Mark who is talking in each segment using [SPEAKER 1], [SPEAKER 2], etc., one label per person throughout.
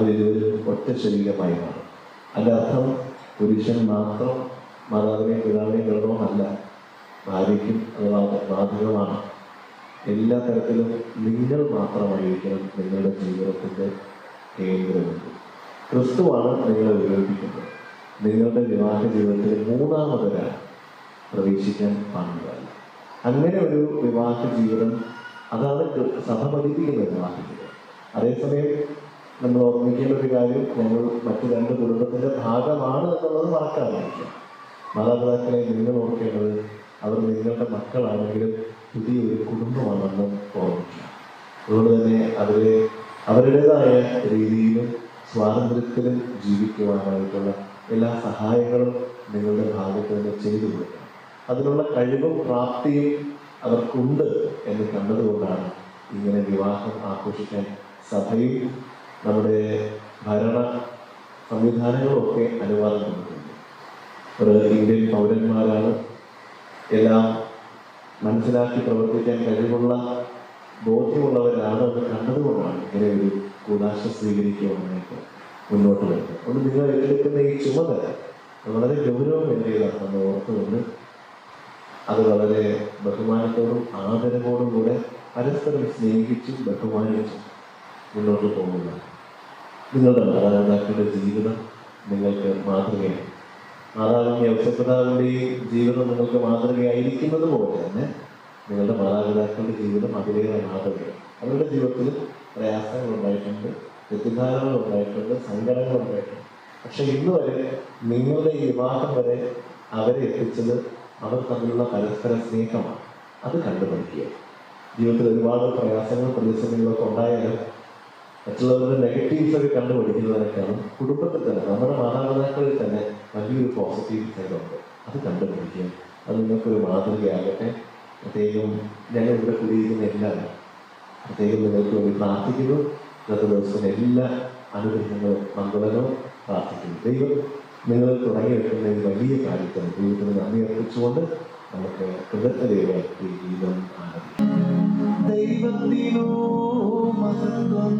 [SPEAKER 1] അവരിരുവരും ഒറ്റ ശരീരമായി മാറും. അതിൻ്റെ അർത്ഥം പുരുഷൻ മാത്രം മാതാവിനെയും പിതാവിനെയും ഗർഭമല്ല, ഭാര്യയ്ക്കും അത് ബാധകമാണ്. എല്ലാ തരത്തിലും നിങ്ങൾ മാത്രമായിരിക്കണം നിങ്ങളുടെ ജീവിതത്തിൻ്റെ കേന്ദ്രബിന്ദു. ക്രിസ്തുവാണ് നിങ്ങളെ ഉപയോഗിക്കുന്നത്. നിങ്ങളുടെ വിവാഹ ജീവിതത്തിൽ മൂന്നാമതൊരാൾ പ്രവേശിക്കാൻ പാടില്ല. അങ്ങനെ ഒരു വിവാഹ ജീവിതം, അതാണ് സഭ പഠിപ്പിക്കുന്ന വിവാഹ ജീവിതം. അതേസമയം നമ്മൾ ഓർമ്മിക്കേണ്ട ഒരു കാര്യം, ഞങ്ങൾ മറ്റു രണ്ട് കുടുംബത്തിൻ്റെ ഭാഗമാണ് എന്നുള്ളത് മറക്കാതിരിക്കുക. മാതാപിതാക്കളെ നിങ്ങൾ ഓർക്കേണ്ടത് അവർ നിങ്ങളുടെ മക്കളാണെങ്കിലും പുതിയൊരു കുടുംബമാണെന്ന് ഓർമ്മിക്കുക. അതുകൊണ്ട് തന്നെ അവരുടേതായ രീതിയിലും സ്വാതന്ത്ര്യത്തിലും ജീവിക്കുവാനായിട്ടുള്ള എല്ലാ സഹായങ്ങളും നിങ്ങളുടെ ഭാഗത്ത് നിന്ന് ചെയ്തു കൊടുക്കണം. അതിനുള്ള കഴിവും പ്രാപ്തിയും അവർക്കുണ്ട് എന്ന് കണ്ടതുകൊണ്ടാണ് ഇങ്ങനെ വിവാഹം ആഘോഷിക്കാൻ സഭയും നമ്മുടെ ഭരണ സംവിധാനങ്ങളൊക്കെ അനുവാദം കൊടുക്കുന്നത്. ഒരു ഇന്ത്യൻ പൗരന്മാരാണ്, എല്ലാം മനസ്സിലാക്കി പ്രവർത്തിക്കാൻ കഴിവുള്ള ബോധ്യമുള്ളവരാണ് എന്ന് കണ്ടതുകൊണ്ടാണ് ഇങ്ങനെ ഒരു കൂദാശ സ്വീകരിക്കുവാനായിട്ട് മുന്നോട്ട് വരുന്നത്. അതുകൊണ്ട് നിങ്ങൾ ഏറ്റെടുക്കുന്ന ഈ ചുമതല വളരെ ഗൗരവമേറിയതാണെന്ന് ഓർത്തുകൊണ്ട് അത് വളരെ ബഹുമാനത്തോടും ആദരവോടും കൂടെ പരസ്പരം സ്നേഹിച്ചും ബഹുമാനിച്ചും മുന്നോട്ട് പോകുക. നിങ്ങളുടെ മാതാപിതാക്കളുടെ ജീവിതം നിങ്ങൾക്ക് മാതൃകയാണ്. മാതാവിൻ്റെ ഔഷധപിതാവിൻ്റെയും ജീവിതം നിങ്ങൾക്ക് മാതൃകയായിരിക്കുന്നത് പോലെ തന്നെ നിങ്ങളുടെ മാതാപിതാക്കളുടെ ജീവിതം അതിലേറെ മാതൃകയാണ്. അവരുടെ ജീവിതത്തിൽ പ്രയാസങ്ങൾ ഉണ്ടായിട്ടുണ്ട്, തെറ്റിദ്ധാരണകൾ ഉണ്ടായിട്ടുണ്ട്, സങ്കടങ്ങൾ ഉണ്ടായിട്ടുണ്ട്. പക്ഷെ ഇന്ന് വരെ നിങ്ങളുടെ ഈ വിവാഹം വരെ അവരെ എത്തിച്ചത് അവർ തമ്മിലുള്ള പരസ്പര സ്നേഹമാണ്. അത് കണ്ടുപിടിക്കുക. ജീവിതത്തിൽ ഒരുപാട് പ്രയാസങ്ങളും പ്രതിസന്ധികളൊക്കെ ഉണ്ടായാലും മറ്റുള്ളവരുടെ നെഗറ്റീവ്സ് ഒക്കെ കണ്ടുപിടിക്കുന്നതിനൊക്കെയാണ് കുടുംബത്തിൽ തന്നെ, നമ്മുടെ മാതാപിതാക്കളിൽ തന്നെ വലിയൊരു പോസിറ്റീവ് സൈഡുണ്ട്. അത് കണ്ടുപിടിക്കുക. അത് നിങ്ങൾക്കൊരു മാതൃകയാകട്ടെ. പ്രത്യേകം ഞങ്ങൾ ഇവിടെ കൂടിയിരിക്കുന്ന എല്ലാവരും പ്രത്യേകം നിങ്ങൾക്ക് വേണ്ടി പ്രാർത്ഥിക്കുന്നു. ഇന്നത്തെ ദിവസം എല്ലാ അനുഗ്രഹങ്ങളും മംഗളങ്ങളും പ്രാർത്ഥിക്കുന്നു. ദൈവം നിങ്ങൾ തുടങ്ങി വെക്കുന്ന ഈ വലിയ കാര്യത്തിന് ദൈവത്തിന് നന്ദി അർപ്പിച്ചുകൊണ്ട് നമുക്ക് കൃതജ്ഞതയോടെ ഈ ഗീതം ആരംഭിക്കാം. ദൈവത്തിനോ മഹത്വം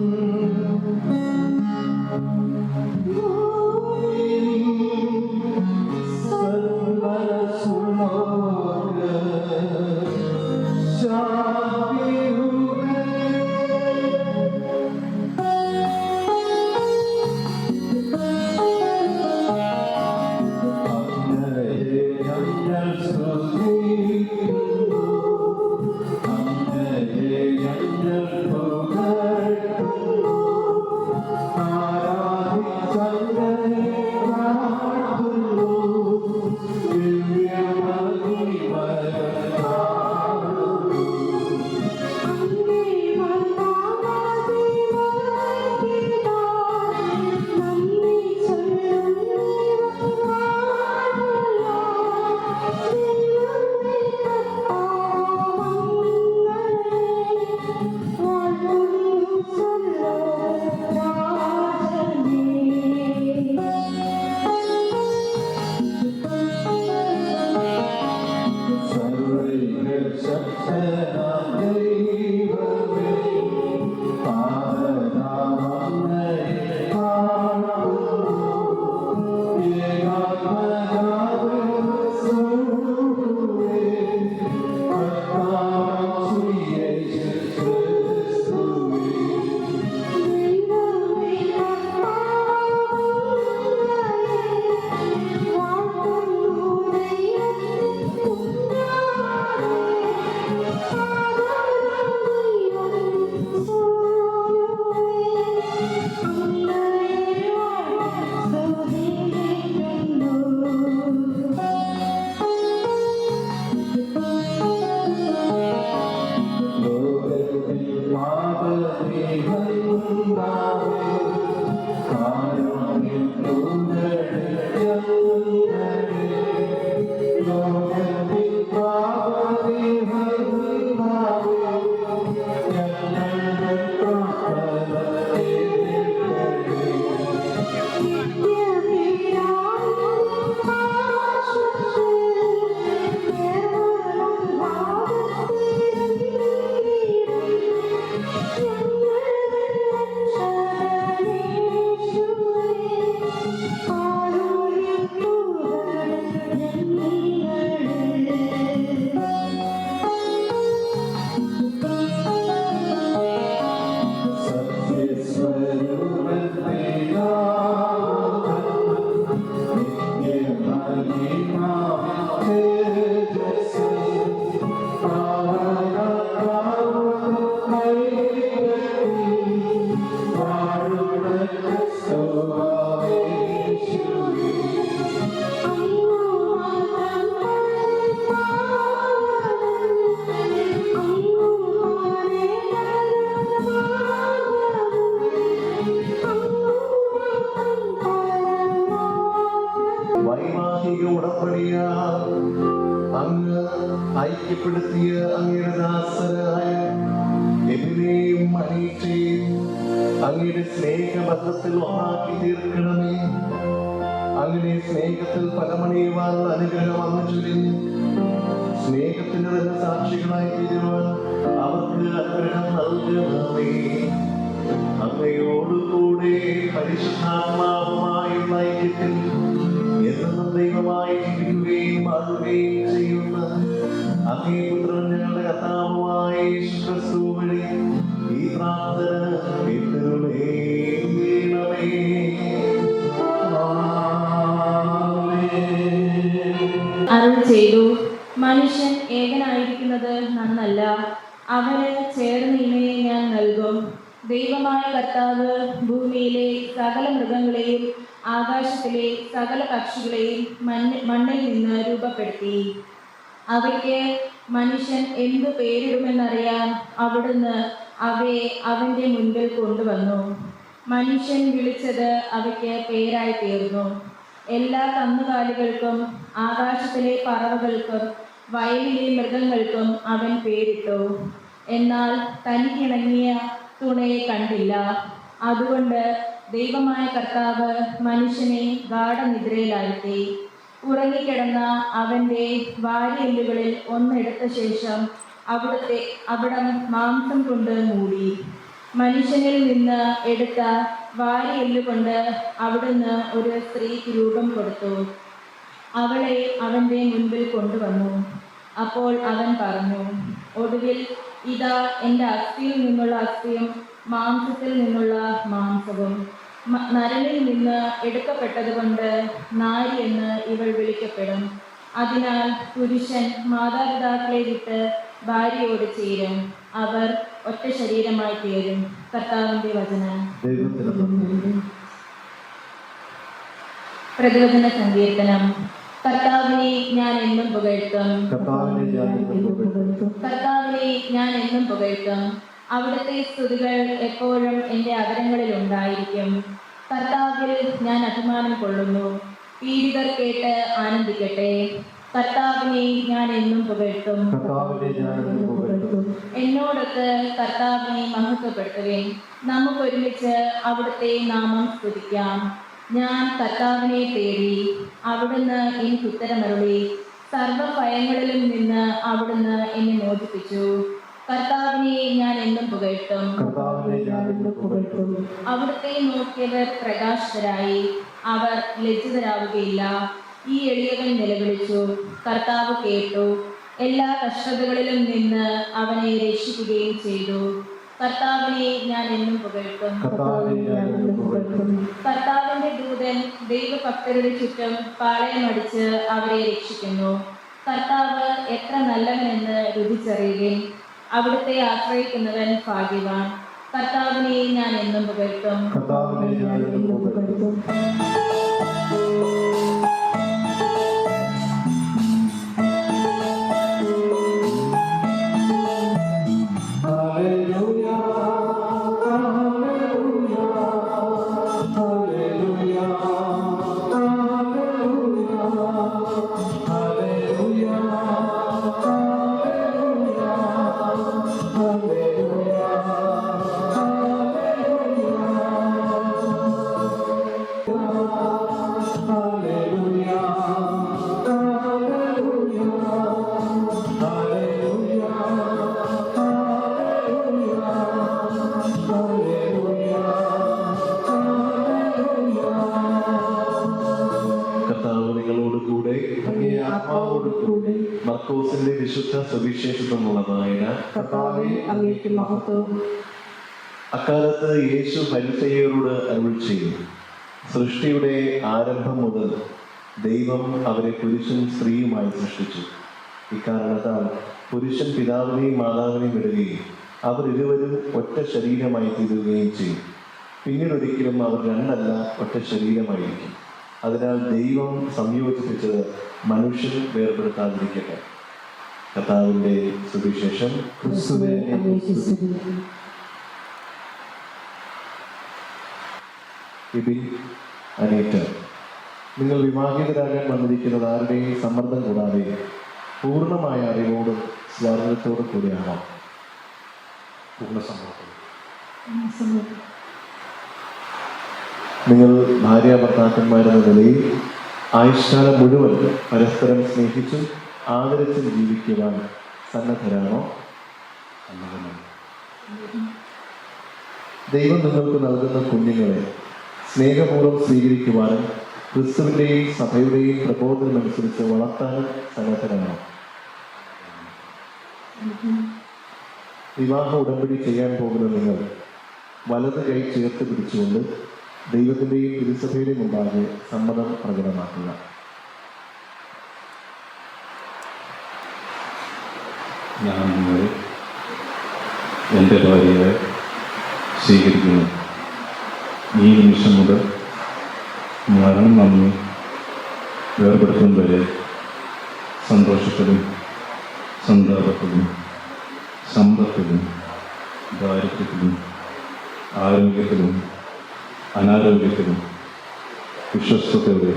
[SPEAKER 1] ഐക്യപ്പെടുത്തിയ അങ്ങയുടെ ദാസരായ എബിനെയും അനീറ്റയെയും അങ്ങയുടെ സ്നേഹബന്ധത്തിൽ ഒന്നാക്കി തീർക്കണമേ. അങ്ങനെ സ്നേഹത്തിൽ പരമണിയുവാനുള്ള അനുഗ്രഹം അങ്ങ് ചൊരിഞ്ഞു സ്നേഹത്തിന് തന്നെ സാക്ഷികളായി തീരുവാൻ അവർക്ക് അനുഗ്രഹം നൽകണമേ. അങ്ങയോടുകൂടെ പരിശുദ്ധാത്മാവുമായുള്ള ഐക്യത്തിൽ എന്നും ദൈവമായി ജീവിക്കുകയും വാഴുകയും ചെയ്യുന്ന അങ്ങേ പുത്രൻ ഞങ്ങളുടെ കർത്താവുമായ യേശു ക്രിസ്തു വഴി ഈ പ്രാർത്ഥന കേട്ടരുളേണമേ.
[SPEAKER 2] അരുൾ ചെയ്തു, മനുഷ്യൻ ഏകനായിരിക്കുന്നത് നന്നല്ല, അവന് ചേർന്ന് ഇണയെ ഞാൻ നൽകും. ദൈവമായ കർത്താവ് ഭൂമിയിലെ സകല മൃഗങ്ങളെയും ആകാശത്തിലെ സകല പക്ഷികളെയും മണ്ണിൽ നിന്ന് രൂപപ്പെടുത്തി. അവയ്ക്ക് മനുഷ്യൻ എന്തു പേരിടുമെന്നറിയാൻ അവിടുന്ന് അവയെ അവന്റെ മുൻപിൽ കൊണ്ടുവന്നു. മനുഷ്യൻ വിളിച്ചത് അവയ്ക്ക് പേരായി തീർന്നു. എല്ലാ കന്നുകാലികൾക്കും ആകാശത്തിലെ പറവകൾക്കും വയലിലെ മൃഗങ്ങൾക്കും അവൻ പേരിട്ടു. എന്നാൽ തനിക്കിണങ്ങിയ തുണയെ കണ്ടില്ല. അതുകൊണ്ട് ദൈവമായ കർത്താവ് മനുഷ്യനെ ഗാഢനിദ്രയിലാഴ്ത്തി. ഉറങ്ങിക്കിടന്ന അവന്റെ വാരിയെല്ലുകളിൽ ഒന്നെടുത്ത ശേഷം അവിടം മാംസം കൊണ്ട് മൂടി. മനുഷ്യനിൽ നിന്ന് എടുത്ത വാരിയെല്ലുകൊണ്ട് അവിടുന്ന് ഒരു സ്ത്രീക്ക് രൂപം കൊടുത്തു. അവളെ അവന്റെ മുൻപിൽ കൊണ്ടുവന്നു. അപ്പോൾ അവൻ പറഞ്ഞു, ഒടുവിൽ ഇതാ എൻ്റെ അസ്ഥിയിൽ നിന്നുള്ള അസ്ഥിയും മാംസത്തിൽ നിന്നുള്ള മാംസവും. നരനിൽ നിന്ന് എടുക്കപ്പെട്ടതുകൊണ്ട് നാരി എന്ന് ഇവൾ വിളിക്കപ്പെടും. അതിനാൽ പുരുഷൻ മാതാപിതാക്കളെ വിട്ട് ഭാര്യയോട് ചേരും, അവർ ഒറ്റ ശരീരമായി തീരും. കർത്താവിന്റെ വചനം. പ്രതിവചന സങ്കീർത്തനം. കർത്താവിനെ ഞാൻ എന്നും പുകഴ്ത്തും, കർത്താവിനെ ഞാൻ എന്നും പുകഴ്ത്തും. അവിടുത്തെ സ്തുതികൾ എപ്പോഴും എൻ്റെ അധരങ്ങളിൽ ഉണ്ടായിരിക്കും. കർത്താവിൽ ഞാൻ അഭിമാനം കൊള്ളുന്നു. പീഡിതർ കേട്ട് ആനന്ദിക്കട്ടെ. കർത്താവിനെ ഞാൻ എന്നും പുകഴ്ത്തും. എന്നോടൊത്ത് കർത്താവിനെ മഹത്വപ്പെടുത്തുവിൻ. നമുക്കൊരുമിച്ച് അവിടുത്തെ നാമം സ്തുതിക്കാം. ഞാൻ കർത്താവിനെ തേടി, അവിടുന്ന് എനിക്ക് ഉത്തരമരുളി. സർവഭയങ്ങളിലും നിന്ന് അവിടുന്ന് എന്നെ മോചിപ്പിച്ചു. കർത്താവിനെ ഞാൻ എന്നും പുകഴ്ത്തും. അവിടുത്തെ നോക്കിയവർ പ്രകാശിതരായി, അവർ ലജ്ജിതരാവുകയില്ല. ഈ എളിയവൻ നിലവിളിച്ചു, കർത്താവ് കേട്ടു. എല്ലാ കഷ്ടതകളിലും നിന്ന് അവനെ രക്ഷിക്കുകയും ചെയ്തു. കർത്താവിനെ ഞാൻ എന്നും പുകഴ്ത്തും. കർത്താവിന്റെ ദൂതൻ ദൈവഭക്തരുടെ ചുറ്റും പാളയമടിച്ച് അവരെ രക്ഷിക്കുന്നു. കർത്താവ് എത്ര നല്ലവനെന്ന് രുചിച്ചറിയുകയും അവിടുത്തെ ആശ്രയിക്കുന്നവൻ ഭാഗ്യവാൻ. കർത്താവിനെ ഞാൻ എന്നും പുകഴ്ത്തും.
[SPEAKER 1] മർക്കോസിന്റെ വിശുദ്ധ സുവിശേഷത്തിനുള്ള വായന. അക്കാലത്ത് യേശു ഫരിസേയരോട് അരുൾ ചെയ്തു, സൃഷ്ടിയുടെ ആരംഭം മുതൽ ദൈവം അവരെ പുരുഷനും സ്ത്രീയുമായി സൃഷ്ടിച്ചു. ഇക്കാരണത്താൽ പുരുഷൻ പിതാവിനെയും മാതാവിനെയും വിടുകയും അവർ ഇരുവരും ഒറ്റ ശരീരമായി തീരുകയും ചെയ്യും. പിന്നീടൊരിക്കലും അവർ രണ്ടല്ല, ഒറ്റ ശരീരമായിരിക്കും. അതിനാൽ ദൈവം സംയോജിപ്പിച്ചത് മനുഷ്യൻ വേർപെടുത്താതിരിക്കട്ടെ. കർത്താവിന്റെ സുവിശേഷം. അനീറ്റ, നിങ്ങൾ വിവാഹിതരാകാൻ വന്നിരിക്കുന്നത് ആരുടെയും സമ്മർദ്ദം കൂടാതെ പൂർണ്ണമായ അറിവോടും സ്വാതന്ത്ര്യത്തോടും കൂടിയാണോ?
[SPEAKER 3] പൂർണ്ണസമ്മതത്തോടെ.
[SPEAKER 1] നിങ്ങൾ ഭാര്യ ഭർത്താക്കന്മാരെന്ന നിലയിൽ ആയുഷ്കാലം മുഴുവൻ പരസ്പരം സ്നേഹിച്ചും ആദരിച്ചും ജീവിക്കുവാൻ സന്നദ്ധരാണോ?
[SPEAKER 3] സമ്മതമാണ്.
[SPEAKER 1] ദൈവം നിങ്ങൾക്ക് നൽകുന്ന കുഞ്ഞുങ്ങളെ സ്നേഹപൂർവ്വം സ്വീകരിക്കുവാനും ക്രിസ്തുവിൻ്റെയും സഭയുടെയും പ്രബോധനമനുസരിച്ച് വളർത്താനും സന്നദ്ധരാണോ? വിവാഹ ഉടമ്പടി ചെയ്യാൻ പോകുന്ന നിങ്ങൾ വലത് കൈ ചേർത്ത് പിടിച്ചുകൊണ്ട് ദൈവത്തിൻ്റെയും തിരുസഭയുടെയും മുമ്പാകെ സമ്മതം പ്രകടമാക്കുക.
[SPEAKER 3] ഞാൻ നിങ്ങളെ എൻ്റെ ഭാര്യയെ സ്വീകരിക്കുന്നു. ഈ നിമിഷം മുതൽ മരണം നമ്മെ വേർപെടുത്തും വരെ സന്തോഷത്തിലും സന്താപത്തിലും സമ്പത്തിലും ദാരിദ്ര്യത്തിലും ആരോഗ്യത്തിലും അനാരോഗ്യത്തിലും വിശ്വസ്തയോടെ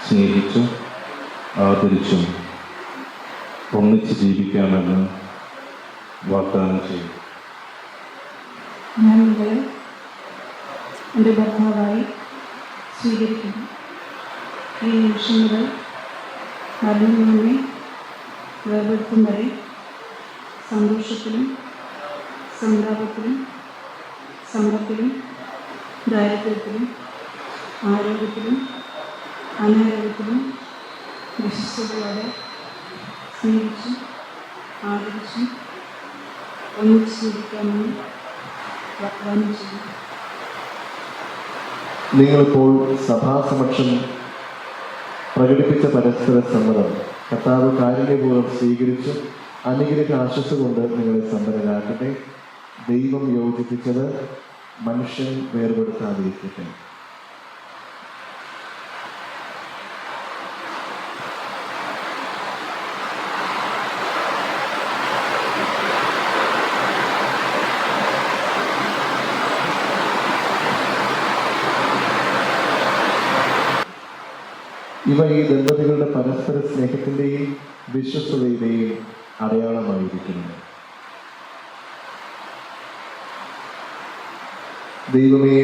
[SPEAKER 3] സ്നേഹിച്ചും ആദരിച്ചും ഒന്നിച്ച് ജീവിക്കാമെന്ന് വാഗ്ദാനം ചെയ്യും.
[SPEAKER 4] ഞാൻ നിങ്ങളെ എൻ്റെ ഭർത്താവായി സ്വീകരിക്കുന്നു. ഈ നിമിഷം മുതൽ മരണം നമ്മെ വേർപെടുത്തും വരെ സന്തോഷത്തിലും സന്താപത്തിലും സമ്പത്തിലും ദാരിദ്ര്യത്തിലും ആരോഗ്യത്തിലും അനാരോഗ്യത്തിലും വിശ്വസ്തയോടെ സ്നേഹിച്ചും ആദരിച്ചും ഒന്നിച്ച് ജീവിക്കാമെന്ന് വാഗ്ദാനം ചെയ്യും.
[SPEAKER 1] നിങ്ങളിപ്പോൾ സഭാസമക്ഷം പ്രകടിപ്പിച്ച പരസ്പര സമ്മതം കർത്താവ് കാരുണ്യപൂർവ്വം സ്വീകരിച്ചു അനുഗ്രഹ ആശംസ കൊണ്ട് നിങ്ങളെ സമ്പന്നരാക്കട്ടെ. ദൈവം യോജിപ്പിച്ചത് മനുഷ്യൻ വേർപെടുത്താതിരിക്കട്ടെ. ഇവ ഈ ദമ്പതികളുടെ പരസ്പര സ്നേഹത്തിൻ്റെയും വിശ്വസ്തതയുടെയും അടയാളമായിരിക്കുന്നു. ദൈവമേ,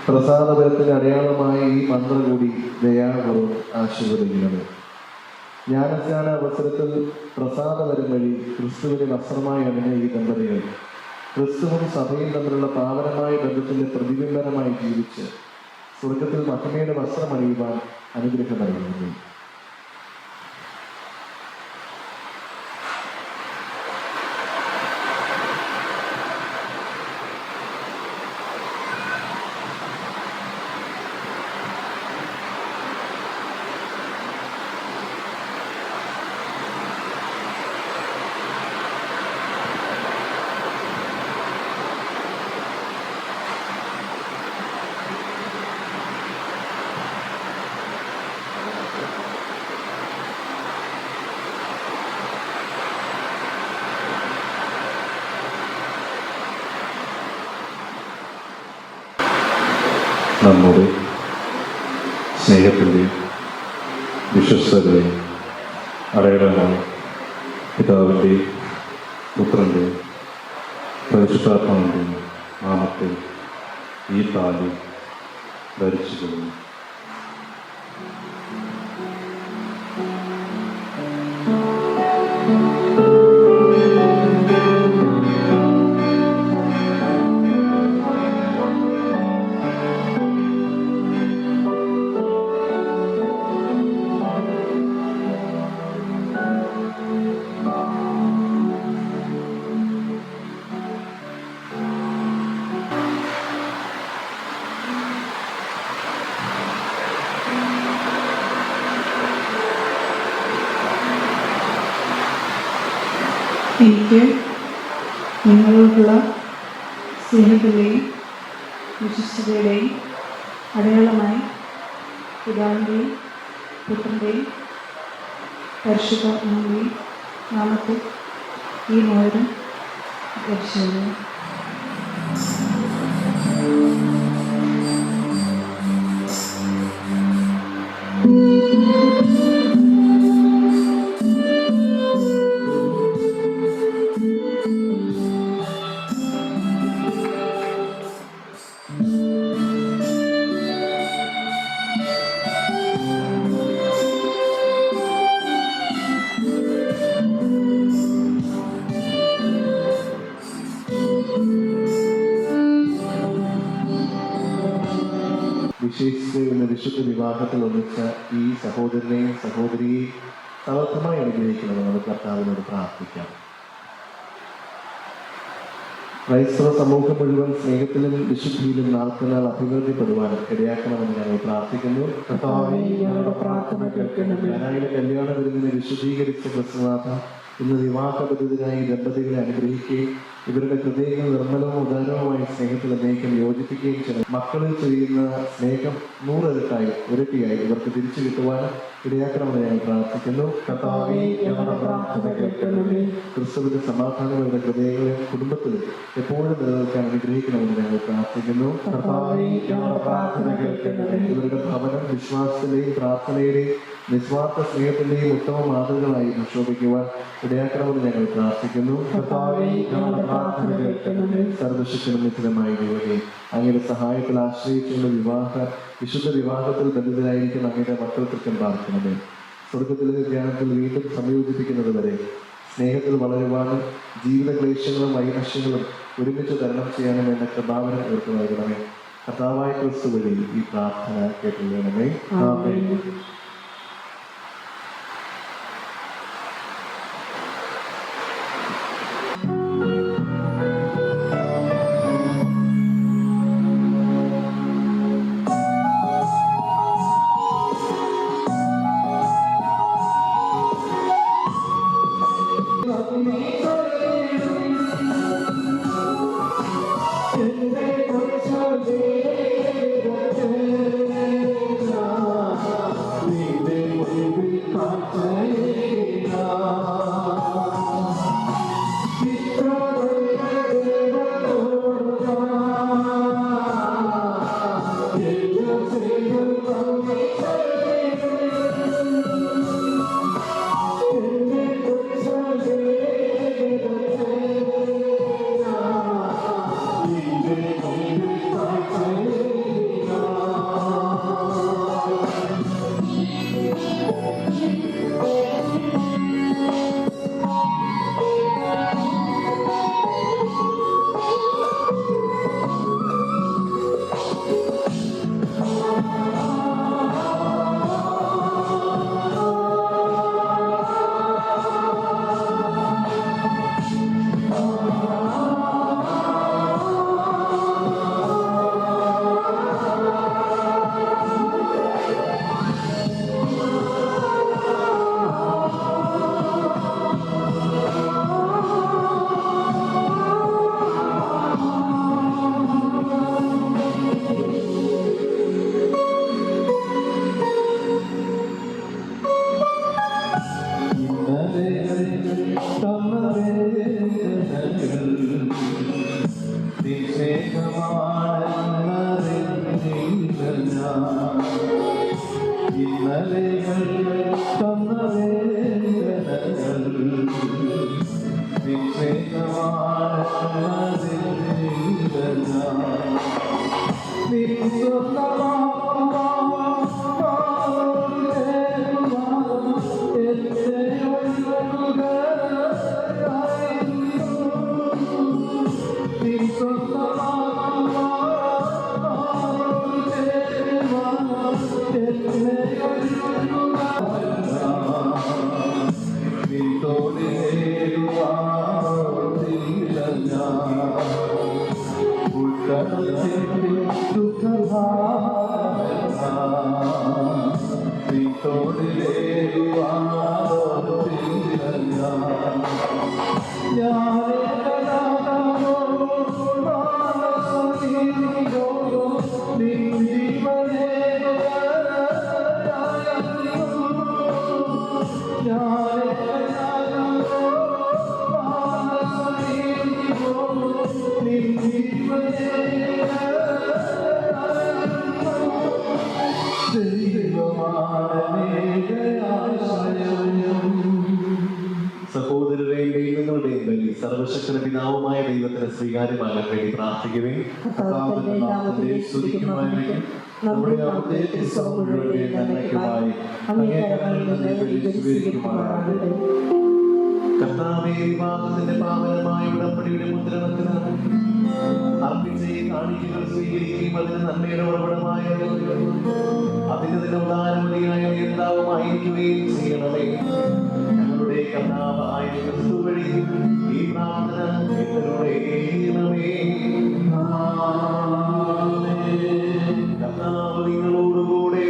[SPEAKER 1] പ്രസാദപരത്തിന് അടയാളമായ ഈ മന്ത്രം കൂടി ദയാപൂർവ്വം ആശീർവദിക്കുന്നത്. ജ്ഞാനസ്നാന അവസരത്തിൽ പ്രസാദപരം വഴി ക്രിസ്തുവിനെ വസ്ത്രമായി അണിഞ്ഞ ഈ ദമ്പതികൾ ക്രിസ്തുവും സഭയും തമ്മിലുള്ള പാവനമായ ബന്ധത്തിന്റെ പ്രതിബിംബനമായി ജീവിച്ച് സ്വർഗത്തിൽ മഹിമയുടെ വസ്ത്രം അണിയുവാൻ അനുഗ്രഹം നൽകുന്നു.
[SPEAKER 3] നമ്മുടെ സ്നേഹത്തിൻ്റെയും വിശ്വസ്തതയും അടയാളമായി പിതാവിൻ്റെയും പുത്രൻ്റെയും പരിശുദ്ധാത്മാവിൻ്റെയും നാമത്തിൽ ഈ താലി ധരിച്ചു കൊള്ളുന്നു.
[SPEAKER 4] എനിക്ക് നിങ്ങളോടുള്ള സ്നേഹത്തിൻ്റെയും വിശ്വസ്തതയുടെയും അടയാളമായി പിതാവിൻ്റെയും പുത്രൻ്റെയും പരിശുദ്ധാത്മാവിൻ്റെയും നാമത്തിൽ ഈ മോതിരം ധരിച്ചു.
[SPEAKER 1] വിശേഷിച്ച് ഇന്ന് വിശുദ്ധ വിവാഹത്തിൽ ഒന്നിച്ച ഈ സഹോദരനെയും സഹോദരിയെയും സമർത്ഥമായി അനുഗ്രഹിക്കണമെന്ന് നമുക്ക് കർത്താവിനോട് പ്രാർത്ഥിക്കാം. ക്രൈസ്തവ സമൂഹം മുഴുവൻ സ്നേഹത്തിലും വിശുദ്ധിയിലും നാൾക്കുനാൾ അഭിവൃദ്ധിപ്പെടുവാനും ഇടയാക്കണമെന്ന് ഞങ്ങൾ പ്രാർത്ഥിക്കുന്നു. ഞാനായുടെ കല്യാണ വിരുന്നിനെ വിശുദ്ധീകരിച്ച ക്രിസ്തുനാഥ, ഇന്ന് വിവാഹബദ്ധത്തിനായി ദമ്പതികളെ അനുഗ്രഹിക്കുകയും ഇവരുടെ ഹൃദയങ്ങൾ നിർമ്മലവും ഉദാരവുമായി സ്നേഹത്തിൽ എന്നേക്കും യോജിപ്പിക്കുകയും ചെയ്യണം. മക്കളിൽ ചെയ്യുന്ന സ്നേഹം 100 ഇരട്ടിയായി ഇവർക്ക് തിരിച്ചു കിട്ടുവാനും ഇടയാക്കണമെന്ന് ഞങ്ങൾ പ്രാർത്ഥിക്കുന്നു. കർത്താവേ, ഞങ്ങളുടെ പ്രാർത്ഥന കേൾക്കണമേ. ക്രിസ്തുവിന്റെ സമാധാനം ഇവരുടെ ഹൃദയങ്ങളിലും കുടുംബത്തിലും എപ്പോഴും നിലനിൽക്കാൻ അനുഗ്രഹിക്കണമെന്ന് ഞങ്ങൾ പ്രാർത്ഥിക്കുന്നു. കർത്താവേ, ഞങ്ങളുടെ പ്രാർത്ഥന കേൾക്കണമേ. ഇവരുടെ ഭവനം വിശ്വാസത്തിന്റെയും പ്രാർത്ഥനയുടെയും നിസ്വാർത്ഥ സ്നേഹത്തിന്റെയും ഉത്തമ മാതൃകളായി പ്രക്ഷോഭിക്കുവാൻ ഇടയാക്കണമെന്ന് ഞങ്ങൾ പ്രാർത്ഥിക്കുന്നു. കർത്താവേ, ഞങ്ങളുടെ പ്രാർത്ഥന കേൾക്കണമേ. സർവശക്തനും നിത്യമായ ദൈവമേ, അങ്ങയുടെ സഹായത്തിൽ ആശ്രയിച്ചുള്ള വിശുദ്ധ വിവാഹത്തിൽ ബന്ധിതരായിരിക്കുന്ന അങ്ങയുടെ മക്കൾ കൃത്യം പ്രാർത്ഥിക്കണമേ. സ്വർഗത്തിലെ ധ്യാനത്തിൽ വീണ്ടും സംയോജിപ്പിക്കുന്നത് വരെ സ്നേഹത്തിൽ വളരുവാനും ജീവിത ക്ലേശങ്ങളും വൈനശ്യങ്ങളും ഒരുമിച്ച് തരണം ചെയ്യാനും വേണ്ട കൃപാവനം ഇവർക്ക് നൽകണമേ. കർത്താവായ ക്രിസ്തു വഴി ഈ പ്രാർത്ഥന കേട്ടുകൊള്ളണമേ. ആമേൻ. സഹോദരരെയും നിങ്ങളുടെയും ബലി സർവശക്തന പിതാവുമായ ദൈവത്തിന് സ്വീകാര്യമാകാൻ വേണ്ടി പ്രാർത്ഥിക്കുകയും നമ്മുടെ കർത്താവേ, വിവാഹത്തിന്റെ പാവനമായ ഉടമ്പടിയുടെ മുദ്രണത്തിനാണ് അർപ്പിച്ച ഈ കാണിക്കകൾ സ്വീകരിക്കുകയും അതിന് നന്മയുടെ ഉറവിടമായ അതിന് തന്നെ ഉദാരമതിയായ നേതാവുമായിരിക്കുകയും ചെയ്യണമേ. ഞങ്ങളുടെ കർത്താവായ ക്രിസ്തു വഴി ഈ പ്രാർത്ഥന കേട്ടരുളേണമേ. കർത്താവ് നിങ്ങളോടുകൂടെ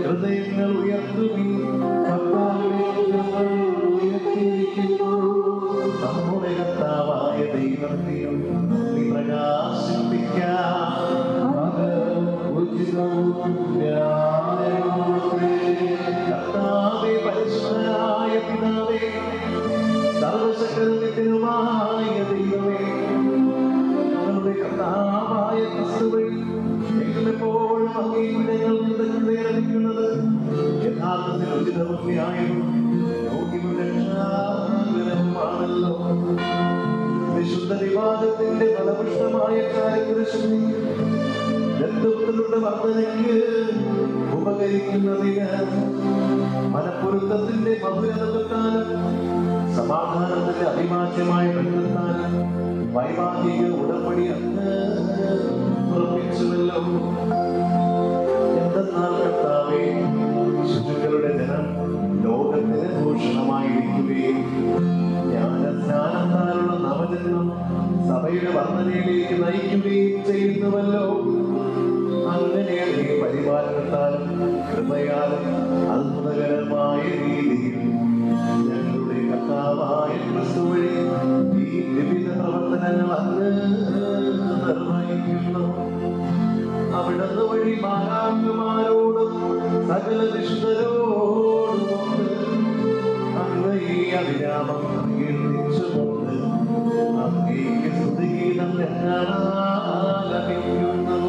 [SPEAKER 1] ഹൃദയങ്ങൾ ഉയർത്തുകയും നമ്മുടെ കർത്താവായ ദൈവത്തെയും കർത്താവേ, പരിശുദ്ധനായ പിതാവേ, സർവശക്തനുമായ ദൈവമേ, ഞങ്ങളുടെ കർത്താവായ ക്രിസ്തുവേ, ഞങ്ങളെപ്പോഴും അങ്ങേക്ക് ഞങ്ങൾ കൃതജ്ഞതയർപ്പിക്കുന്നത് യഥാർത്ഥത്തിൽ ഉചിതവും ന്യായവും യോഗ്യവും രക്ഷാകരവുമാണല്ലോ. വിശുദ്ധ വിവാദത്തിന്റെ ഫലപുഷ്ടമായ കാര്യപുരുഷനെ ബന്ധുക്കളുടെ വർദ്ധനയ്ക്ക് ഉപകരിക്കുന്നതിന് മനപ്പൊരുത്തത്തിന്റെ മധുരതത്താലും സമാധാനത്തിന്റെ അഭിവാച്യമായ ബന്ധത്താലും വൈവാഹിക ഉടമ്പടി അങ്ങ് ഉറപ്പിച്ചുവല്ലോ. എന്തെന്നാൽ കർത്താവേ, ശിശുക്കളുടെ ജനം ലോകത്തിന് ഭൂഷണമായിരിക്കുകയും ജ്ഞാനസ്നാനത്താലുള്ള നവജന്മം സഭയുടെ വർദ്ധനയിലേക്ക് നയിക്കുകയും ചെയ്യുന്നുവല്ലോ. അങ്ങനെ നീ പരിപാലനത്താലും കൃപയാലും അത്ഭുതകരമായ രീതിയിൽ ഞങ്ങളുടെ കർത്താവായ ക്രിസ്തു വഴി ഈ വിവിധ പ്രവർത്തനങ്ങൾ അങ്ങ് നിർവഹിക്കുന്നു. അവിടുന്ന് വഴി മാലാഖമാരോടും സകല വിശുദ്ധരോടുമൊത്ത് അങ്ങ് ഈ അവിരാമം കീർത്തിച്ചുകൊണ്ട് അങ്ങേക്ക് സ്തുതിഗീതം ലഭിക്കുന്നു.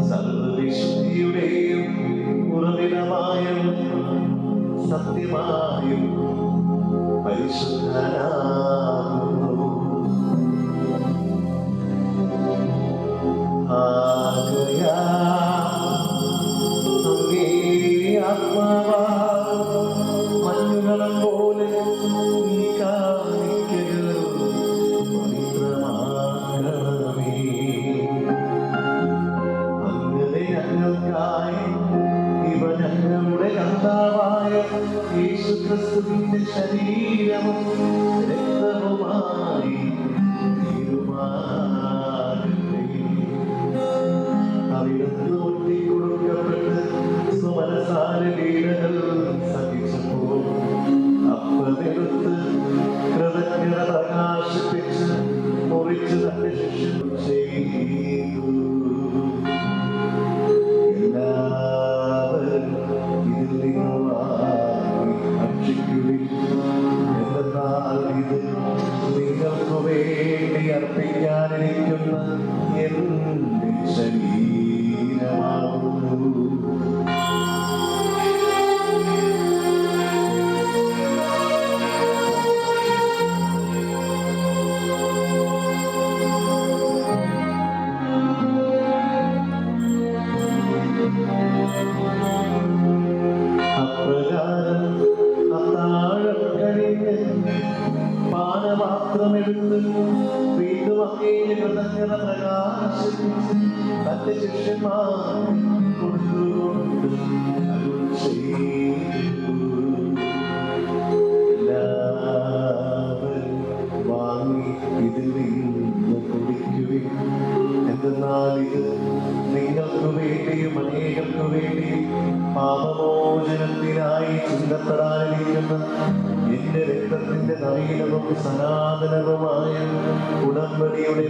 [SPEAKER 1] സർവവിശുദ്ധിയുടെയും ഉറവിടമായും സത്യമായും പരിശുദ്ധനാകുന്നു. മഞ്ഞുകളം പോലെ നീ കാണിക്കരുത് പവിത്രമാക്കണമേ. അങ്ങനെ ഞങ്ങൾക്കായി ഇവ ഞങ്ങളുടെ കർത്താവായ യേശുക്രിസ്തുവിന്റെ ശരീരവും രക്തവുമായി തീരുമാനമേ. അവിടുന്ന് ഒറ്റിക്കൊടുക്കപ്പെട്ട് സുമനസാര പീഡകൾ സഹിച്ചപ്പോൾ അപ്പമെടുത്ത് കൃതജ്ഞത പ്രകാശിപ്പിച്ച് മുറിച്ച് തന്റെ ശിഷ്യൻ ചെയ്തു. എല്ലാവരും ഇതിൽ നിന്ന് വാങ്ങി ഭക്ഷിക്കുവിൻ, എന്തെന്നാൽ ഇത് വേണ്ടി പാപമോചനത്തിനായി ചിന്തപ്പെടാനിരിക്കുന്ന എന്റെ രക്തത്തിന്റെ നവീനവും സനാതനവുമായ ഉടമ്പടിയുടെ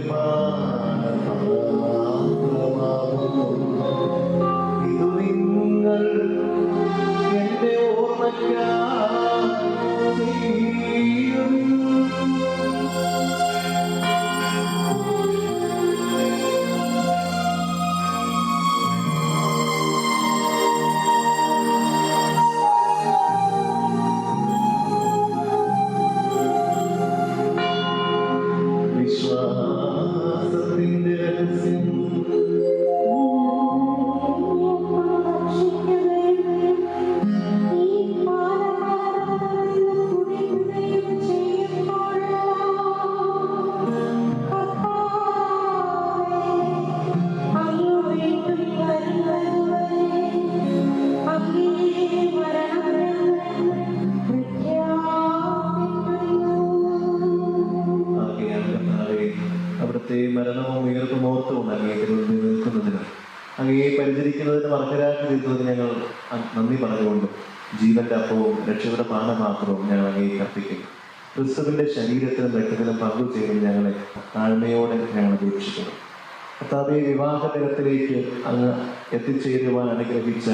[SPEAKER 1] ഇതു നിങ്ങൾ എന്റെ ഓർമ്മയ്ക്കായി ചെയ്യും. വിശ്വാസത്തിന്റെ രഹസ്യം അവിടുത്തെ മരണവും ഉയർപ്പും ഓർത്തുകൊണ്ട് അങ്ങേക്ക് നിൽക്കുന്നതിനും അങ്ങയെ പരിചരിക്കുന്നതിന് അർഹരാക്കി തീർത്തതിന് ഞങ്ങൾ നന്ദി പറഞ്ഞുകൊണ്ട് ജീവന്റെ അപ്പവും രക്ഷയുടെ പാനപാത്രവും ഞങ്ങൾ അങ്ങേക്ക് അർപ്പിക്കുന്നു. ക്രിസ്തുവിന്റെ ശരീരത്തിലും രക്തത്തിലും പങ്കുചേരും ഞങ്ങളെ താഴ്മയോടെ ഞങ്ങൾ അപേക്ഷിക്കുന്നു. കർത്താവേ, വിവാഹ ദിനത്തിലേക്ക് അങ്ങ് എത്തിച്ചേരുവാൻ അനുഗ്രഹിച്ച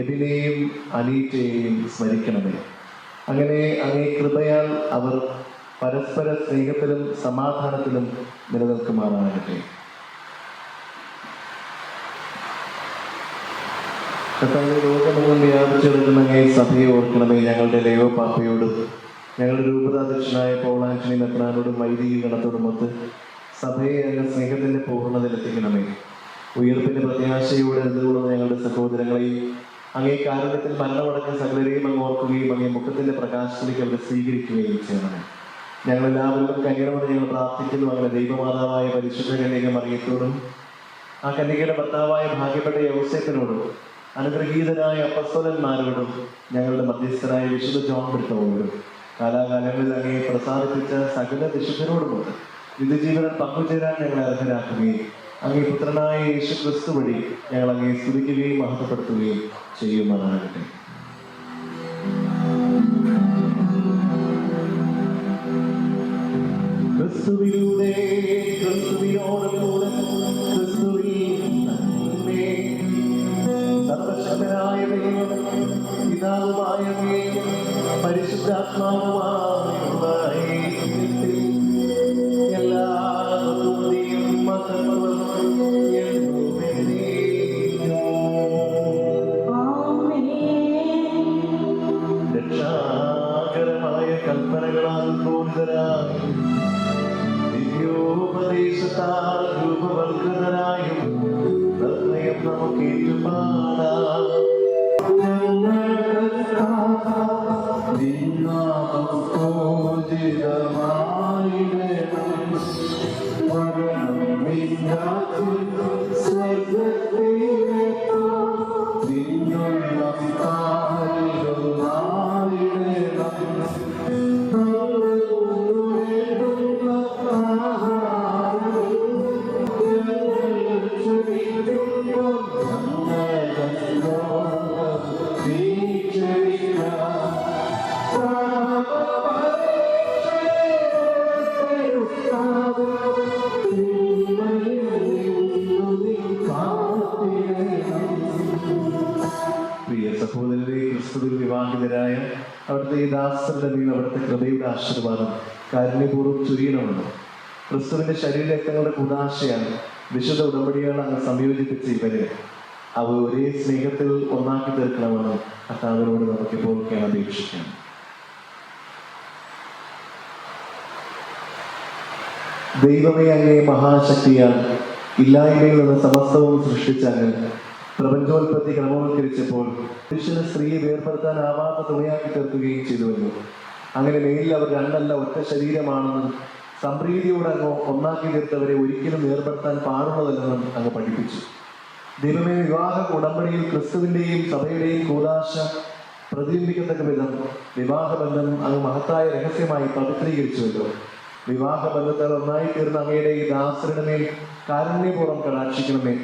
[SPEAKER 1] എബിനെയും അനീറ്റയെയും സ്മരിക്കണമേ. അങ്ങനെ അങ്ങേ കൃപയാൽ അവർ പരസ്പര സ്നേഹത്തിലും സമാധാനത്തിലും നിലനിൽക്കുമാറാകട്ടെ. കർത്താവേ, ലോകമെങ്ങും വ്യാപിച്ചെടുക്കുന്ന അങ്ങേ സഭയെ ഓർക്കണമേ. ഞങ്ങളുടെ ലേവ പാപ്പയോടും ഞങ്ങളുടെ രൂപതാധ്യക്ഷനായ പൗൾ ആന്റണി മെത്രാനോടും വൈദിക ഗണത്തോടുമൊത്ത് സഭയെ അങ്ങ് സ്നേഹത്തിന്റെ പൂർണ്ണതയിലെത്തിക്കണമേ. ഉയർപ്പിന്റെ പ്രത്യാശയോടെ എതിർകൊള്ളുന്ന ഞങ്ങളുടെ സഹോദരങ്ങളെയും അങ്ങേ കാരുണ്യത്തിൽ മരണമടക്കം സകലരെയും അങ്ങ് ഓർക്കുകയും അങ്ങേ മുഖത്തിന്റെ പ്രകാശത്തിലേക്ക് അവരെ സ്വീകരിക്കുകയും ചെയ്യണമേ. ഞങ്ങളെല്ലാവരും കന്യകയോട് ഞങ്ങൾ പ്രാർത്ഥിക്കുന്നു. അങ്ങനെ ദൈവമാതാവായ പരിശുദ്ധ കന്യക മറിയത്തോടും ആ കന്യകയുടെ ഭർത്താവായ ഭാഗ്യപ്പെട്ട യൗസേപ്പിനോടും അനുഗ്രഹീതനായ അപ്പസ്തലന്മാരോടും ഞങ്ങളുടെ മധ്യസ്ഥനായ വിശുദ്ധ ജോൺ ബ്രിട്ടോയോടും കാലാകാലങ്ങളിൽ അങ്ങയെ പ്രസാദിപ്പിച്ച സകല വിശുദ്ധരോടുമുണ്ട് നിത്യജീവനം പങ്കുചേരാൻ ഞങ്ങളെ അർഹരാക്കുകയും അങ്ങേ പുത്രനായ യേശു ക്രിസ്തു വഴി ഞങ്ങൾ അങ്ങയെ സ്തുതിക്കുകയും മഹത്വപ്പെടുത്തുകയും ചെയ്യുമാറാകട്ടെ. ക്രിസ്തുവിലൂടെ ക്രിസ്തുവിനോടുകൂടെ ക്രിസ്തുവിൽ തന്നെ സർവശക്തനായ ദൈവം പിതാവുമായ പരിശുദ്ധാത്മാവുമായ എല്ലാ ബഹുമതിയും മഹത്വവും രക്ഷാകരമായ കൽപ്പനകളാൽ പൂരിതരായി ദിവ്യോപദേശത്താൽ രൂപവൽകൃതരായും നിർണയം നമുക്ക് ഏറ്റുപാടാം. പ്രിയ സഹോദരരെ, ക്രിസ്തുവിൽ വിവാഹിതരായ അവിടുത്തെ ഈ ദാസരുടെ മേൽ അവിടുത്തെ കൃപയുടെ ആശീർവാദം കാരുണ്യപൂർവ്വം ചുരിയണമെന്ന് ക്രിസ്തുവിന്റെ ശരീരരക്തങ്ങളുടെ കുദാശയാണ് വിശുദ്ധ ഉടമ്പടികൾ അങ്ങ് സംയോജിപ്പിച്ച ഇവരെ അവ ഒരേ സ്നേഹത്തിൽ ഒന്നാക്കി തീർക്കണമെന്ന് കർത്താവിനോട് നമുക്കിപ്പോൾ അപേക്ഷിക്കാം. ദൈവമേ, അങ്ങേ മഹാശക്തിയാൽ ഇല്ലായ്മയിൽ നിന്ന് സമസ്തവും സൃഷ്ടിച്ച അങ്ങ് പ്രപഞ്ചോൽപത്തി ക്രമവൽക്കരിച്ചപ്പോൾ പുരുഷന് സ്ത്രീയെ വേർപെടുത്താനാവാത്ത തുണയാക്കി തീർക്കുകയും ചെയ്തുവല്ലോ. അങ്ങനെ മേലിൽ അവർ രണ്ടല്ല ഒറ്റ ശരീരമാണെന്നും സംപ്രീതിയോടെ അങ്ങ് ഒന്നാക്കി തീർത്തവരെ ഒരിക്കലും വേർപെടുത്താൻ പാടുള്ളതല്ലെന്നും അങ്ങ് പഠിപ്പിച്ചു. ദൈവമേ, വിവാഹ ഉടമ്പടിയിൽ ക്രിസ്തുവിന്റെയും സഭയുടെയും കൂദാശ പ്രതിബിംബിക്കത്തക്ക വിധം വിവാഹബന്ധം അങ്ങ് മഹത്തായ രഹസ്യമായി പവിത്രീകരിച്ചുവല്ലോ. വിവാഹബന്ധത്താൽ ഒന്നായി തീർന്ന അങ്ങയുടെ ഈ ദാസരുടെ മേൽ കാരുണ്യപൂർവ്വം കടാക്ഷിക്കണമേ.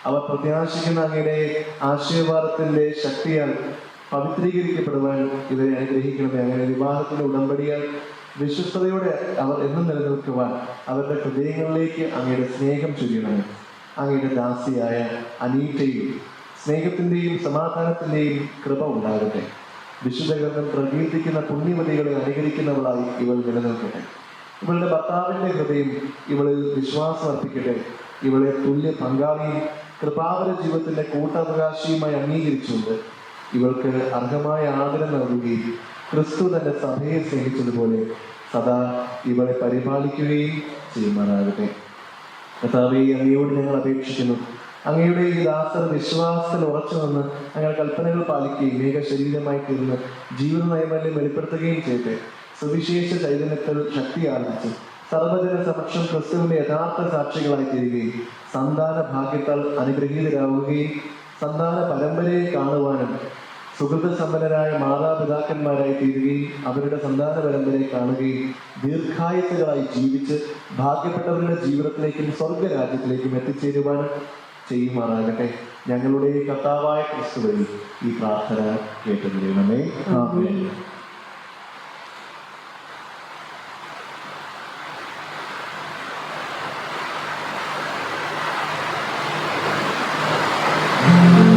[SPEAKER 1] അവർ പ്രത്യാശിക്കുന്ന അങ്ങയുടെ ആശീർവാദത്തിന്റെ ശക്തിയാൽ പവിത്രീകരിക്കപ്പെടുവാൻ ഇവരെ അനുഗ്രഹിക്കണമേ. അങ്ങനെ വിവാഹത്തിന്റെ ഉടമ്പടിയാൽ വിശ്വസ്തയോടെ അവർ എന്നും നിലനിൽക്കുവാൻ അവരുടെ ഹൃദയങ്ങളിലേക്ക് അങ്ങയുടെ സ്നേഹം ചൊരിയണമേ. അങ്ങയുടെ ദാസിയായ അനീറ്റയിൽ സ്നേഹത്തിന്റെയും സമാധാനത്തിന്റെയും കൃപ ഉണ്ടാകട്ടെ. വിശുദ്ധഗ്രന്ഥം പ്രകീർത്തിക്കുന്ന പുണ്യവതികളെ അനുകരിക്കുന്നവളായി ഇവൾ നിലനിൽക്കട്ടെ. ഇവളുടെ ഭർത്താവിന്റെ ഹൃദയം ഇവളിൽ വിശ്വാസം അർപ്പിക്കട്ടെ. ഇവളെ തുല്യ പങ്കാളിയും കൃപാവര ജീവിതത്തിന്റെ കൂട്ടവകാശിയുമായി അംഗീകരിച്ചുകൊണ്ട് ഇവൾക്ക് അർഹമായ ആദരം നൽകുകയും ക്രിസ്തു തന്റെ സഭയെ സ്നേഹിച്ചതുപോലെ സദാ ഇവളെ പരിപാലിക്കുകയും ചെയ്യുമാറാകട്ടെ. കർത്താവേ, അങ്ങയോട് ഞങ്ങൾ അപേക്ഷിക്കുന്നു, അങ്ങയുടെ ഈ ദാസർ വിശ്വാസത്തിൽ ഉറച്ചു നിന്ന് ഞങ്ങൾ കൽപ്പനകൾ പാലിക്കുകയും ഏക ശരീരമായി തീർന്ന് ജീവിത നൈർമല്യം വെളിപ്പെടുത്തുകയും ചെയ്യട്ടെ. സുവിശേഷ ചൈതന്യത്തിൽ ശക്തി ആർജിച്ച് സർവജന സമക്ഷം ക്രിസ്തുവിന്റെ യഥാർത്ഥ സാക്ഷികളായി തീരുകയും സന്താന ഭാഗ്യത്താൽ അനുഗ്രഹീതരാവുകയും സന്താന പരമ്പരയെ കാണുവാനും സുഹൃത സമ്പന്നരായ മാതാപിതാക്കന്മാരായി തീരുകയും അവരുടെ സന്താന പരമ്പരയെ കാണുകയും ദീർഘായുസ്സുകളായി ജീവിച്ച് ഭാഗ്യപ്പെട്ടവരുടെ ജീവിതത്തിലേക്കും സ്വർഗരാജ്യത്തിലേക്കും എത്തിച്ചേരുവാനും ചെയ്യുമാറാകട്ടെ. ഞങ്ങളുടെ കർത്താവായ ക്രിസ്തു വഴി ഈ പ്രാർത്ഥന കേട്ടുകൊള്ളണമേ. ആമേൻ.
[SPEAKER 5] Thank you.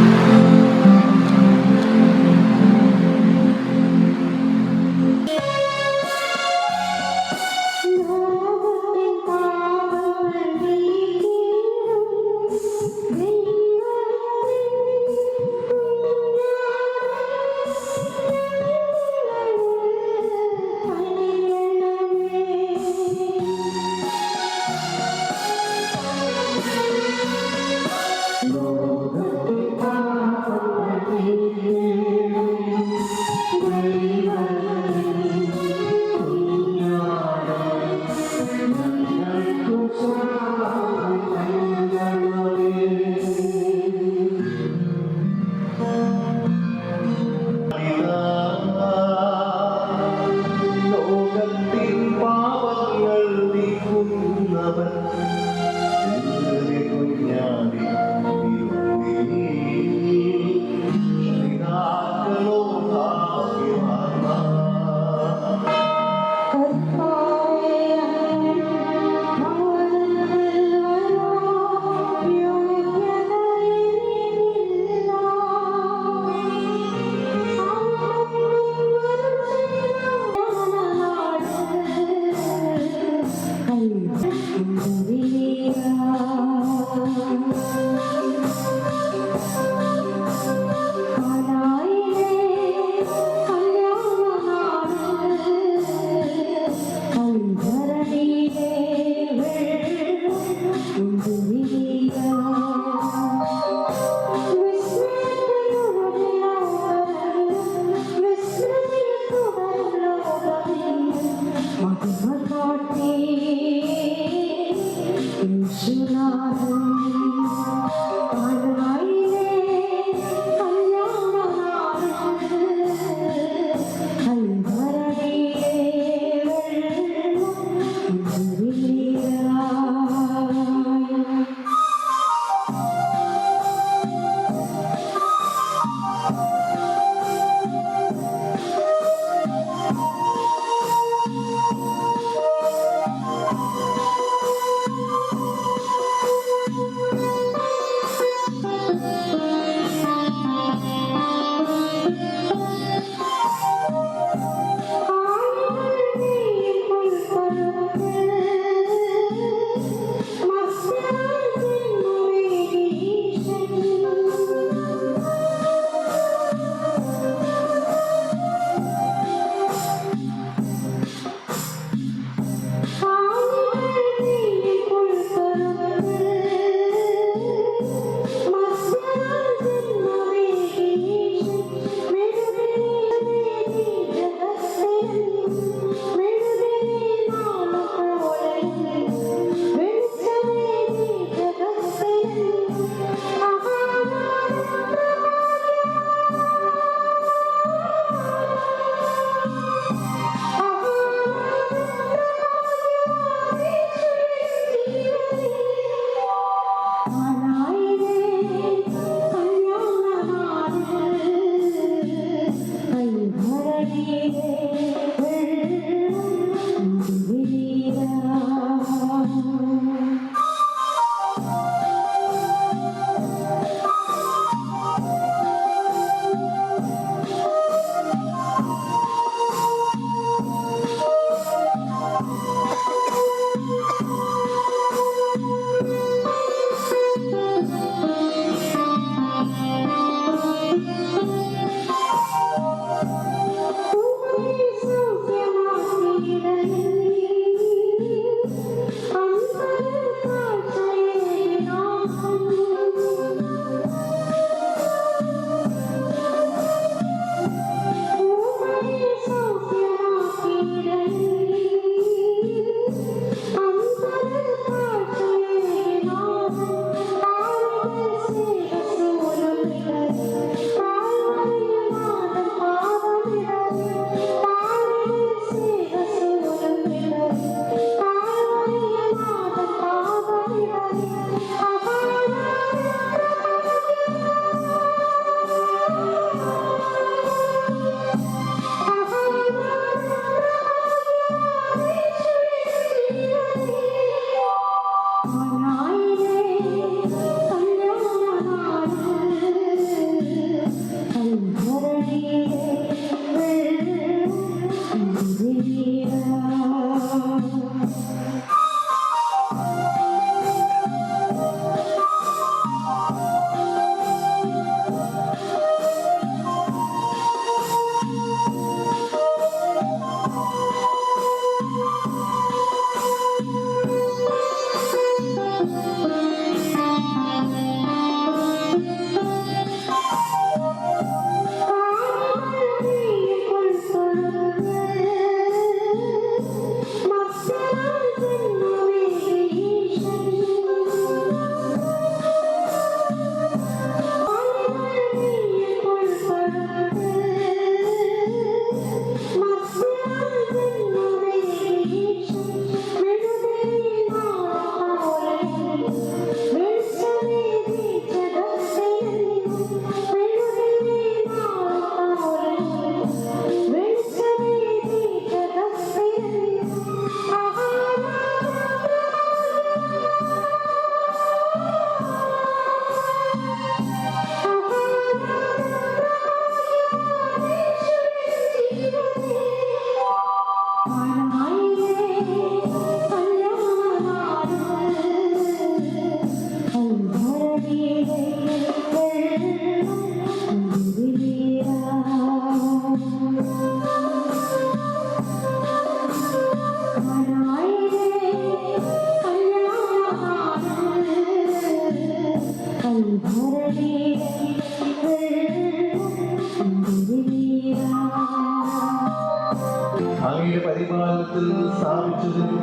[SPEAKER 1] അങ്ങയുടെ പരിപാലനത്തിൽ സ്ഥാപിച്ചതിനും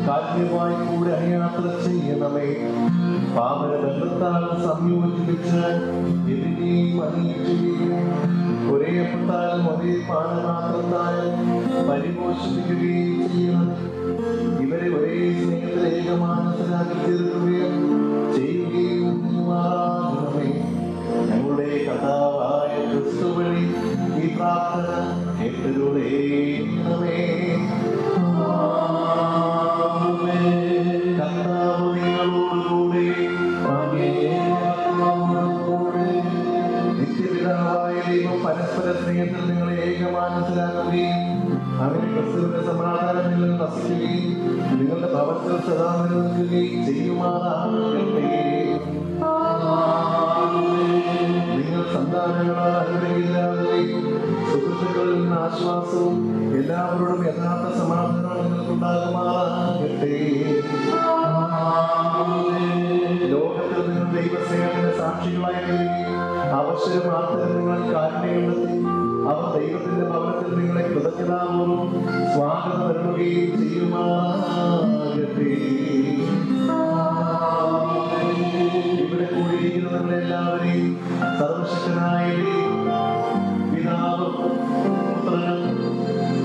[SPEAKER 1] കാഠിന്യമായി കൂടെ അനുയാത്ര ചെയ്യണമേ. പാമര ബന്ധത്താൽ സംയോജിപ്പിച്ച് ഇതിനെയും അണിയിക്കുകയും ഒരേ അപ്പത്താലും ഒരേ പാനപാത്രത്താലും പരിപോഷിപ്പിക്കുകയും ചെയ്യണം. ഇവരെ ഒരേ സ്നേഹത്തിൽ ഏകമാനസരാക്കി തീർക്കുകയും ചെയ്യുകയും ചെയ്യുമാറാകണമേ. ഞങ്ങളുടെ കർത്താവായ ക്രിസ്തു വഴി ഈ പ്രാർത്ഥന കേട്ടരുളേണമേ. കർത്താവ് നിങ്ങളോടുകൂടെ നിത്യപിതാവായ ദൈവം പരസ്പര സ്നേഹത്തിൽ നിങ്ങളെ ഏകമാനസരാക്കുകയും അങ്ങനെ ക്രിസ്തുവിന്റെ സമാധാനം നിങ്ങളിൽ വസിക്കുകയും നിങ്ങളുടെ ഭവനത്തിൽ സദാ നിലനിൽക്കുകയും ചെയ്യുമാറാകട്ടെ. നിങ്ങൾ സന്താനങ്ങളാൽ അനുഗ്രഹീതരാകുകയും സുഹൃത്തുക്കളിൽ നിന്ന് ആശ്വാസവും എല്ലാവരോടും യഥാർത്ഥ സമാധാനം നിങ്ങൾക്കുണ്ടാകുമാറാകട്ടെ. ലോകത്തിൽ നിങ്ങൾ ദൈവസ്നേഹത്തിന്റെ സാക്ഷികളായി അവസരമാർത്തരം നിങ്ങൾ കാരുണ്യമുണ്ടെത്തി അവർ ദൈവത്തിന്റെ ഭവനത്തിൽ നിങ്ങളെ കൃതജ്ഞതാപൂർവ്വം സ്വാഗതം നൽകുകയും ചെയ്യുമാറാകട്ടെ. ഇവിടെ കൂടിയിരിക്കുന്ന നമ്മളെല്ലാവരെയും സർവശക്തനായ പിതാവും പുത്രനും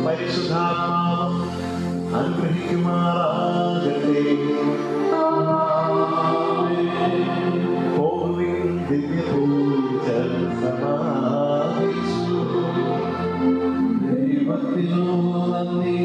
[SPEAKER 1] പരിശുദ്ധാത്മാവും അനുഗ്രഹിക്കുമാറാകട്ടെ. പോകുവിൻ, ദിവ്യപൂജ സമാപിച്ചു. ദൈവത്തിനു നന്ദി.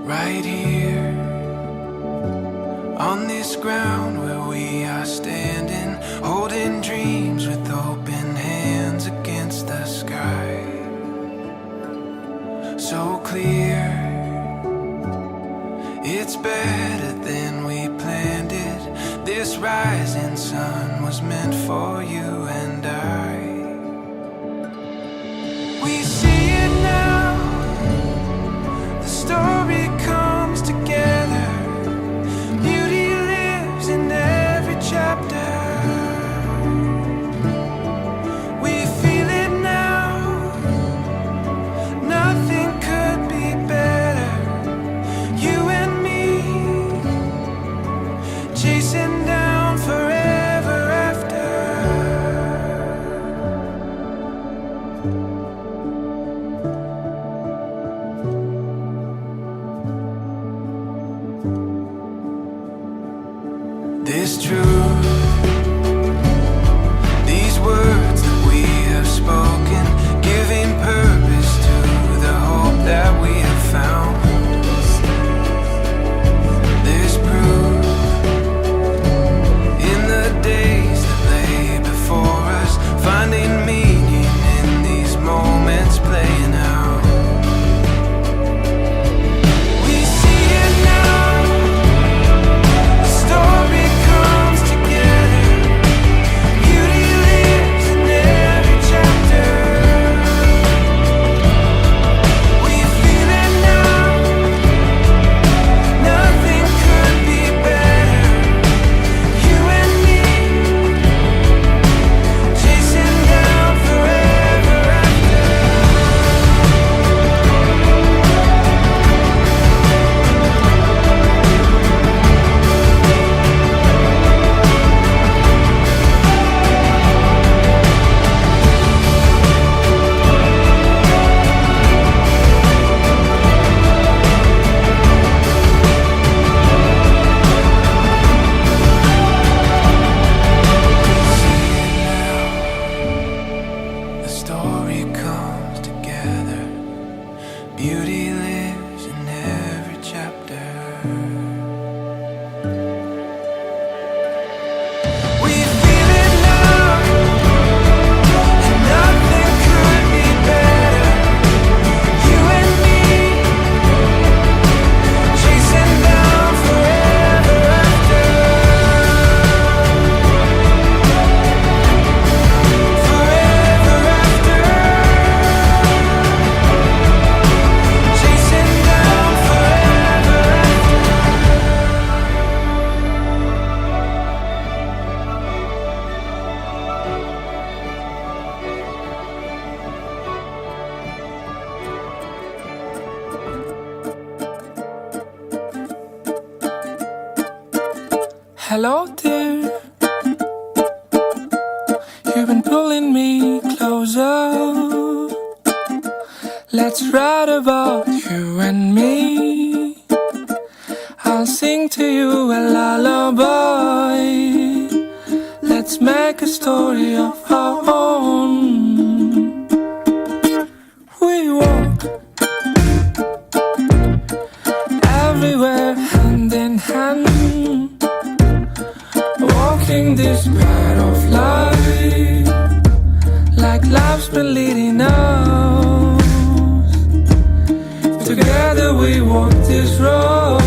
[SPEAKER 5] right here on this ground where we are standing, holding dreams with open hands against the sky. So clear, it's better than we planned it. This rising sun was meant for you and I. We see it now, the story comes together. Beauty lives in every chapter. We feel it now, nothing could be better. You and me, chasing down forever after. This truth, these words that we have spoken, giving purpose to the hope that we have found. There's proof in the days that lay before us, finding meaning in these moments playing out. We see it now, the story comes together. Beauty lives in every chapter. We feel it now, nothing could be better. You and me, chasing down forever after. The story comes together. Beauty lives in every chapter. We feel it now, and nothing could be better. You and me, chasing down forever after. Forever after. Chasing down forever after. Hello dear, you've been pulling me closer. Let's write about you and me. I'll sing to you a lullaby. Let's make a story of our own. We walk everywhere hand in hand, walking this path of life, like life's been leading us. Together we walk this road.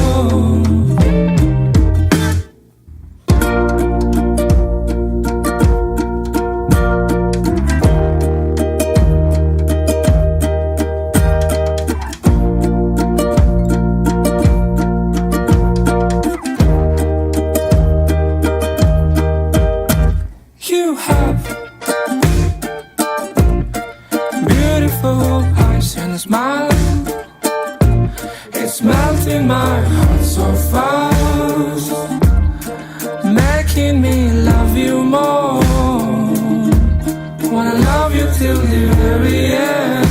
[SPEAKER 5] You have beautiful eyes and a smile. It's melting my heart so fast, making me love you more. Wanna love you till the very end.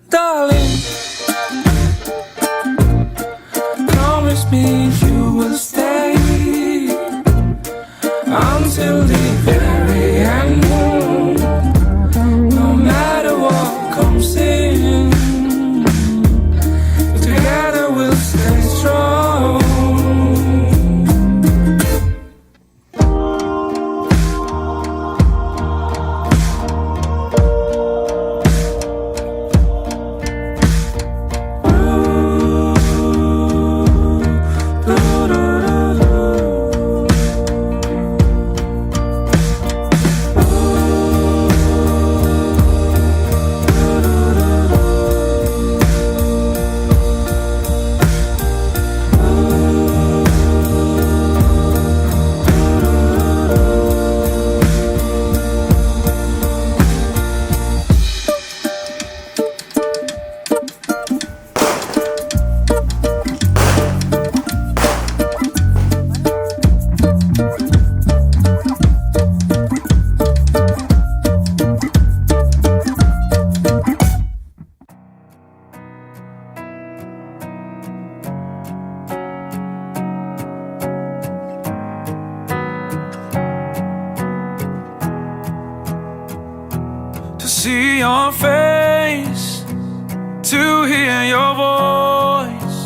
[SPEAKER 5] Darling, promise me you will stay until the very end. No matter what comes in, your face, to hear your voice,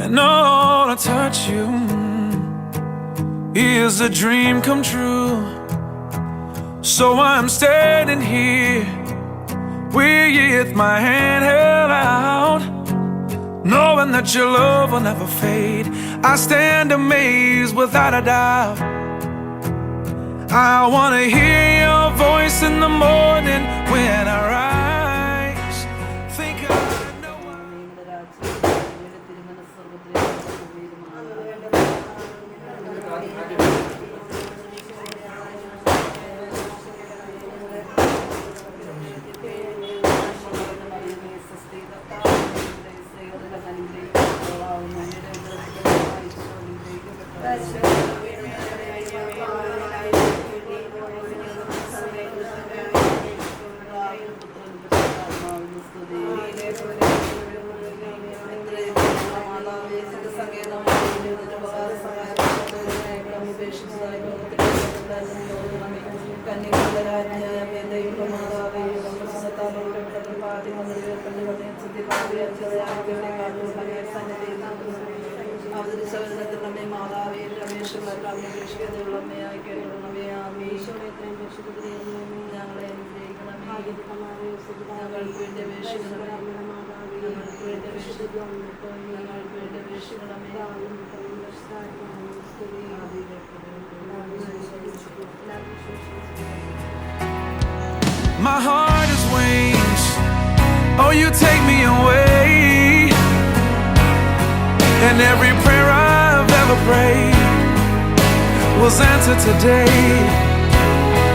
[SPEAKER 5] and oh, to touch you is a dream come true. So I'm standing here with my hand held out, knowing that your love will never fade. I stand amazed without a doubt. I wanna hear your voice in the morning when I rise. Think I know my heart is wings. Oh, you take me away, and every prayer I've ever prayed was answered today.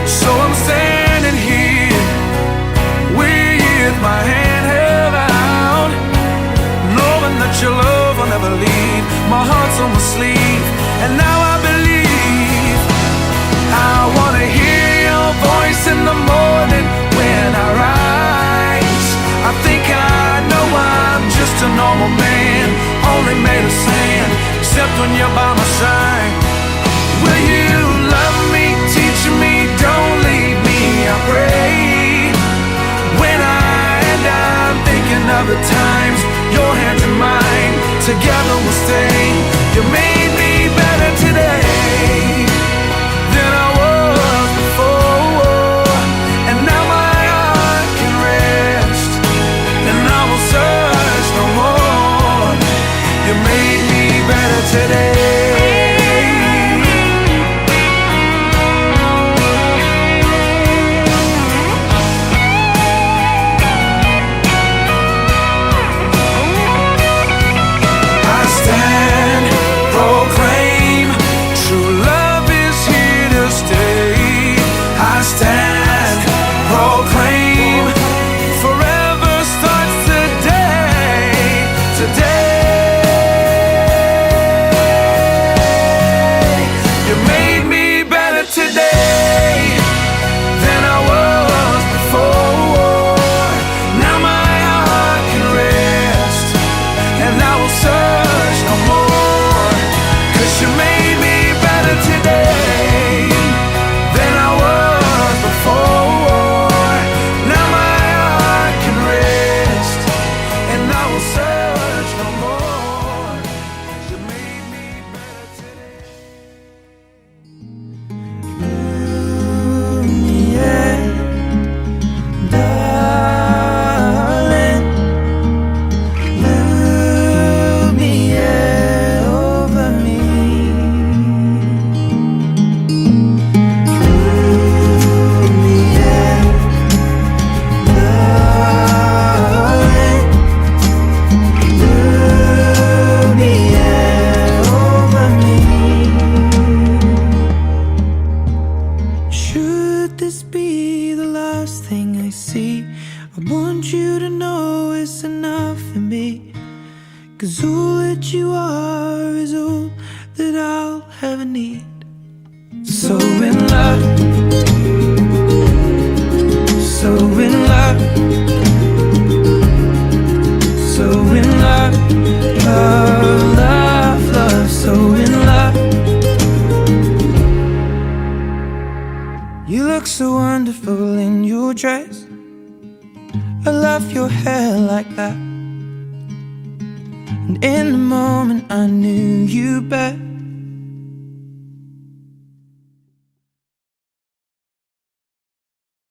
[SPEAKER 5] So I'm standing here with my hand held out, knowing that your love will never leave. My heart's on my sleeve, and now I believe. I wanna hear your voice in the morning when I rise. I think I know I'm just a normal man, only made of sand, except when you're by my side. Will you love me, teach me, don't leave me, I pray. When I'm thinking of the times, your hands in mine, together we'll stay. You made me better today than I was before, and now my heart can rest, and I will search no more. You made me better today. You look so wonderful in your dress, I love your hair like that. And in the moment I knew you best.